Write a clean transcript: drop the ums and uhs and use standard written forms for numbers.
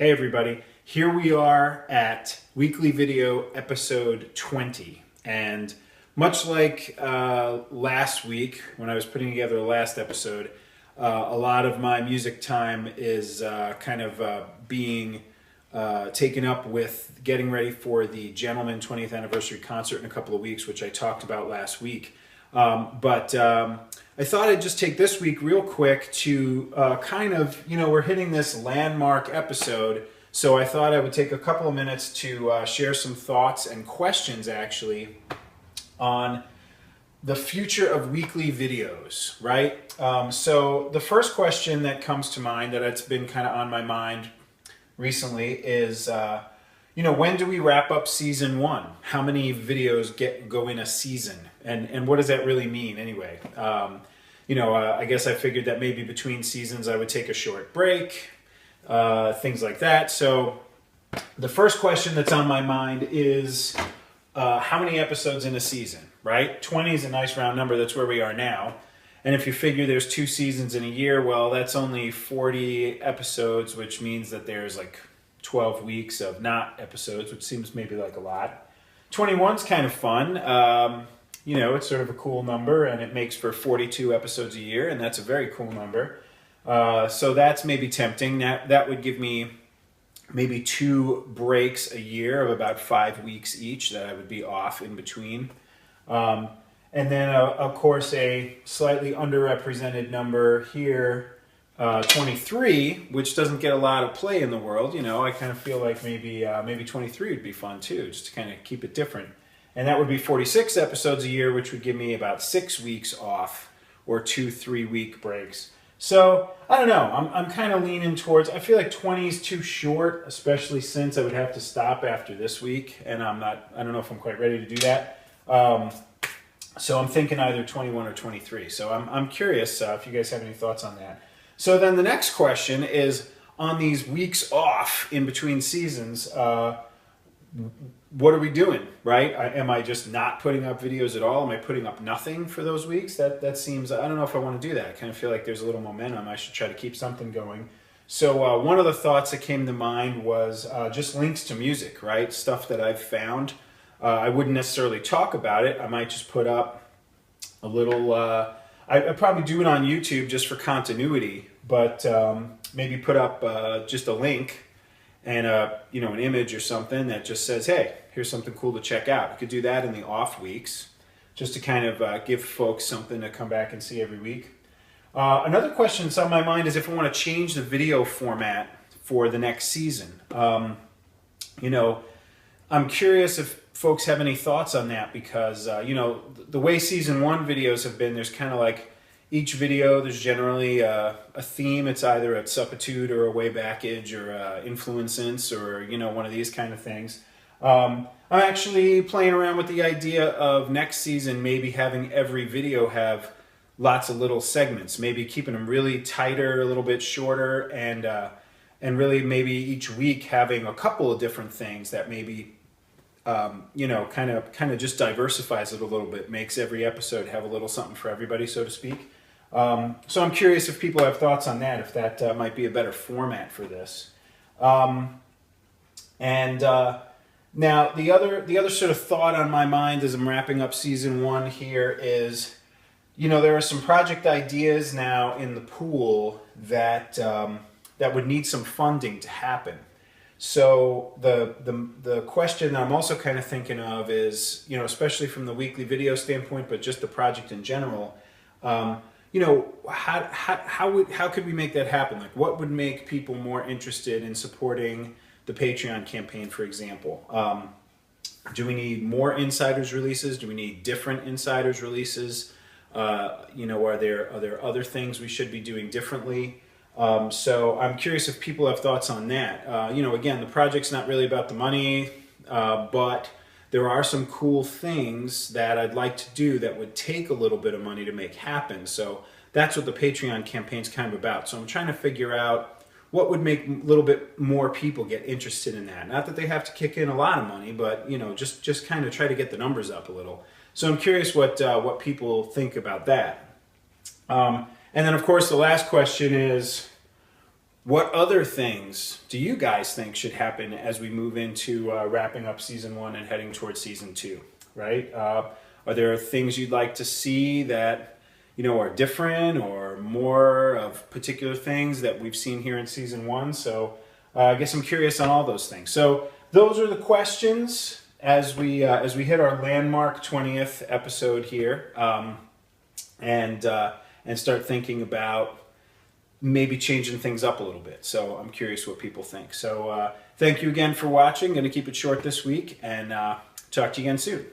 Hey everybody, here we are at weekly video episode 20, and much like last week when I was putting together the last episode, a lot of my music time is being taken up with getting ready for the Gentleman 20th anniversary concert in a couple of weeks, which I talked about last week. But I thought I'd just take this week real quick to we're hitting this landmark episode, so I thought I would take a couple of minutes to share some thoughts and questions actually on the future of weekly videos, right? So the first question that comes to mind that it's been kind of on my mind recently is, when do we wrap up season one? How many videos go in a season? And what does that really mean anyway? I guess I figured that maybe between seasons I would take a short break, things like that. So the first question that's on my mind is how many episodes in a season, right? 20 is a nice round number. That's where we are now. And if you figure there's 2 seasons in a year, well, that's only 40 episodes, which means that there's like 12 weeks of not episodes, which seems maybe like a lot. 21's kind of fun. It's sort of a cool number, and it makes for 42 episodes a year, and that's a very cool number. So that's maybe tempting. That would give me maybe 2 breaks a year of about 5 weeks each that I would be off in between. And then, of course, a slightly underrepresented number here, 23, which doesn't get a lot of play in the world. I kind of feel like maybe 23 would be fun too, just to kind of keep it different. And that would be 46 episodes a year, which would give me about 6 weeks off, or 2 3-week breaks. So I don't know. I'm kind of leaning towards. I feel like 20 is too short, especially since I would have to stop after this week, and I don't know if I'm quite ready to do that. So I'm thinking either 21 or 23. So I'm curious if you guys have any thoughts on that. So then the next question is, on these weeks off in between seasons, what are we doing, right? Am I just not putting up videos at all? Am I putting up nothing for those weeks? That seems, I don't know if I want to do that. I kind of feel like there's a little momentum. I should try to keep something going. So one of the thoughts that came to mind was just links to music, right? Stuff that I've found. I wouldn't necessarily talk about it. I might just put up a little, I'd probably do it on YouTube just for continuity, but maybe put up just a link and an image or something that just says, hey, here's something cool to check out. You could do that in the off weeks, just to kind of give folks something to come back and see every week. Another question that's on my mind is if I want to change the video format for the next season. I'm curious if folks have any thoughts on that, because the way season 1 videos have been, there's kind of like each video, there's generally a theme. It's either a substitute or a way backage or influencance or one of these kind of things. I'm actually playing around with the idea of next season maybe having every video have lots of little segments, maybe keeping them really tighter, a little bit shorter, and really maybe each week having a couple of different things that maybe kind of just diversifies it a little bit, makes every episode have a little something for everybody, so to speak. So I'm curious if people have thoughts on that, if that might be a better format for this. Now the other sort of thought on my mind as I'm wrapping up season 1 here is, there are some project ideas now in the pool that would need some funding to happen. So the question that I'm also kind of thinking of is, especially from the weekly video standpoint, but just the project in general, how could we make that happen? Like, what would make people more interested in supporting the Patreon campaign, for example? Do we need more insiders releases? Do we need different insiders releases? Are there other things we should be doing differently? So I'm curious if people have thoughts on that. Again, the project's not really about the money, but there are some cool things that I'd like to do that would take a little bit of money to make happen. So that's what the Patreon campaign's kind of about. So I'm trying to figure out what would make a little bit more people get interested in that. Not that they have to kick in a lot of money, but just kind of try to get the numbers up a little. So I'm curious what people think about that. And then, of course, the last question is, what other things do you guys think should happen as we move into wrapping up season 1 and heading towards season 2, right? Are there things you'd like to see that, are different or more of particular things that we've seen here in season 1? So I guess I'm curious on all those things. So those are the questions as we hit our landmark 20th episode here, and start thinking about maybe changing things up a little bit. So I'm curious what people think. So thank you again for watching. Going to keep it short this week, and talk to you again soon.